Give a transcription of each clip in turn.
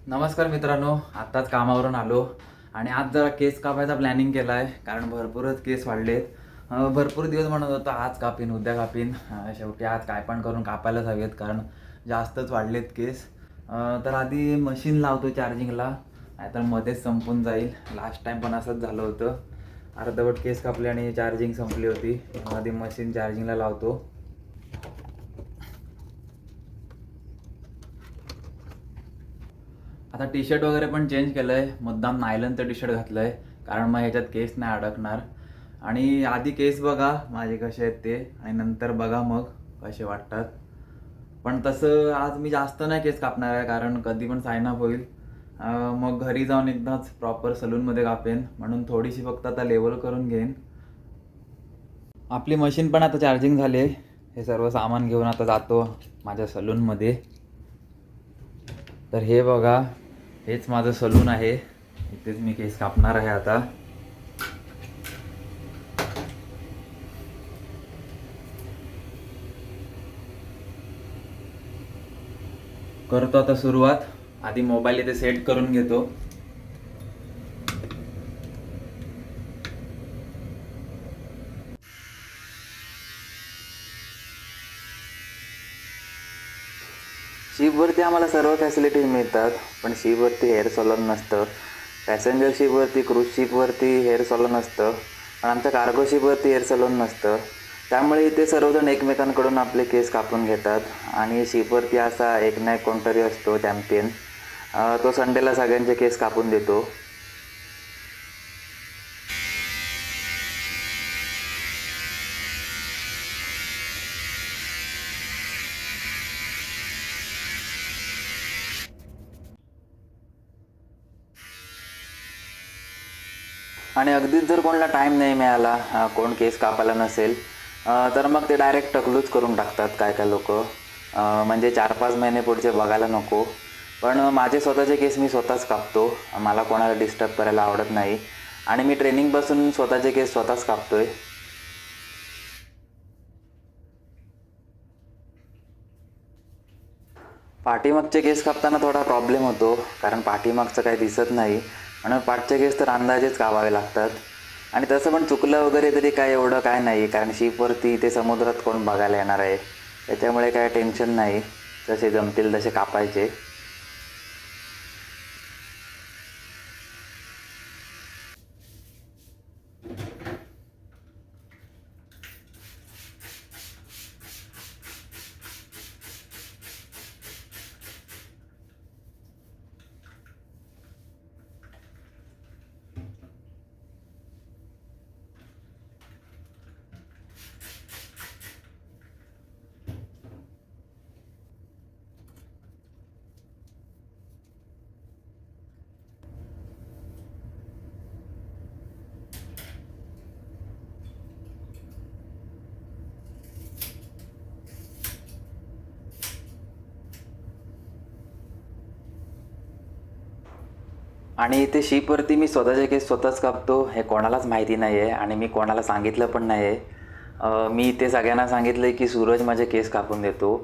नमस्कार मित्रांनो, आत्ताच कामावरून आलो आणि आज जरा केस कापायचा प्लॅनिंग केला आहे कारण भरपूरच केस वाढलेत. भरपूर दिवस म्हणत होतो आज कापीन उद्या कापीन. शेवटी आज काय पण करून कापायलाच हवेत कारण जास्तच वाढलेत केस. तर आधी मशीन लावतो चार्जिंगला, नाहीतर मध्येच संपून जाईल. लास्ट टाईम पण असंच झालं होतं, अर्धवट केस कापले आणि चार्जिंग संपली होती. आधी मशीन चार्जिंगला लावतो. आता टी शर्ट वगैरे पण चेंज केलं आहे, मुद्दाम नायलनचं टी शर्ट घातलं आहे कारण मग ह्याच्यात केस नाही अडकणार. आणि आधी केस बघा माझे कसे आहेत ते, आणि नंतर बघा मग कसे वाटतात. पण तसं आज मी जास्त नाही केस कापणार आहे कारण कधी पण साइन अप होईल. मग घरी जाऊन एकदाच प्रॉपर सलूनमध्ये कापेन, म्हणून थोडीशी फक्त आता लेवल करून घेईन. आपली मशीन पण आता चार्जिंग झाली आहे. हे सर्व सामान घेऊन आता जातो माझ्या सलूनमध्ये. तर हे बघा, हेच माझं सलून आहे, इथेच मी केस कापणार आहे आता. करतो आता सुरुवात. आधी मोबाईल इथे सेट करून घेतो. शिपवरती आम्हाला सर्व फॅसिलिटीज मिळतात, पण शिपवरती हेअर सॉलॉन नसतं. पॅसेंजर शिपवरती, क्रूज शिपवरती हेअर सॉलॉन असतं, पण आमच्या कार्गो शिपवरती हेअर सॉलॉन नसतं. त्यामुळे इथे सर्वजण एकमेकांकडून आपले केस कापून घेतात. आणि शिपवरती असा एक ना एक कोणतरी असतो चॅम्पियन, तो संडेला सगळ्यांचे केस कापून देतो. आणि अगदीच जर कोणाला टाईम नाही मिळाला, कोण केस कापायला नसेल, तर मग ते डायरेक्ट टकलूच करून टाकतात काय काय लोक. म्हणजे 4-5 महिने पुढचे बघायला नको. पण माझे स्वतःचे केस मी स्वतःच कापतो, मला कोणाला डिस्टर्ब करायला आवडत नाही. आणि मी ट्रेनिंगपासून स्वतःचे केस स्वतःच कापतोय. पाठीमागचे केस कापताना थोडा प्रॉब्लेम होतो कारण पाठीमागचं काही दिसत नाही, म्हणून पाठचे केस तर अंदाजेच कापावे लागतात. आणि तसं पण चुकलं वगैरे तरी काय एवढं काय नाही, कारण शिपवरती ते समुद्रात कोण बघायला येणार आहे, त्याच्यामुळे काय टेन्शन नाही. जसे जमतील तसे कापायचे. आणि इथे शिपवरती मी स्वतःचे केस स्वतःच कापतो हे कोणालाच माहिती नाही आहे, आणि मी कोणाला सांगितलं पण नाही आहे. मी इथे सगळ्यांना सांगितलं आहे की सूरज माझे केस कापून देतो.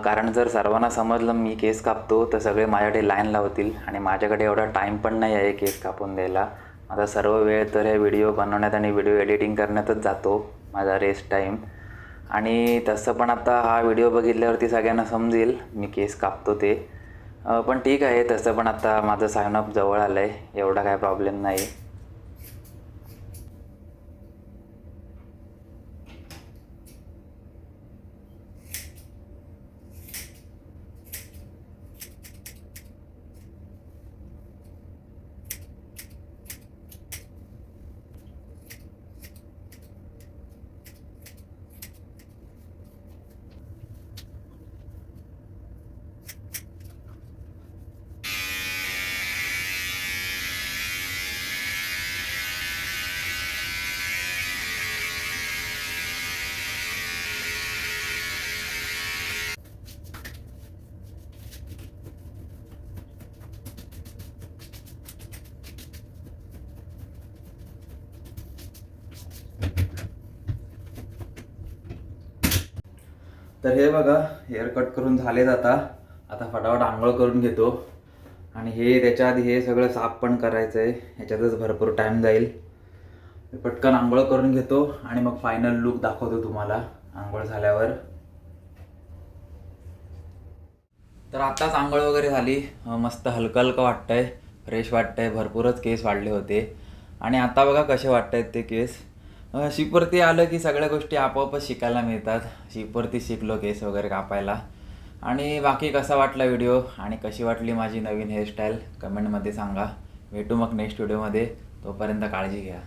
कारण जर सर्वांना समजलं मी केस कापतो तर सगळे माझ्याकडे लाईन लावतील, आणि माझ्याकडे एवढा टाईम पण नाही आहे केस कापून द्यायला. माझा सर्व वेळ तर हे व्हिडिओ बनवण्यात आणि व्हिडिओ एडिटिंग करण्यातच जातो, माझा रेस्ट टाईम. आणि तसं पण आता हा व्हिडिओ बघितल्यावरती सगळ्यांना समजेल मी केस कापतो ते. पण ठीक आहे, तसं पण आता माझं साइन अप जवळ आलं आहे, एवढा काय प्रॉब्लेम नाही. तर हे बघा, हेअर कट करून झालेत आता. आता फटाफट आंघोळ करून घेतो आणि हे त्याच्या आधी हे सगळं साफ पण करायचं आहे, ह्याच्यातच भरपूर टाईम जाईल. मी पटकन आंघोळ करून घेतो आणि मग फायनल लुक दाखवतो तुम्हाला आंघोळ झाल्यावर. तर आत्ताच आंघोळ वगैरे झाली, मस्त हलकं हलकं वाटतंय, फ्रेश वाटतंय. भरपूरच केस वाढले होते आणि आता बघा कसे वाटत आहेत ते केस. शिपवरती आलं की सगळ्या गोष्टी आपोआपच शिकायला मिळतात. शिपवरती शिकलो केस वगैरे कापायला. आणि बाकी कसा वाटला व्हिडिओ आणि कशी वाटली माझी नवीन हेअरस्टाईल कमेंटमध्ये सांगा. भेटू मग नेक्स्ट व्हिडिओमध्ये. तोपर्यंत काळजी घ्या.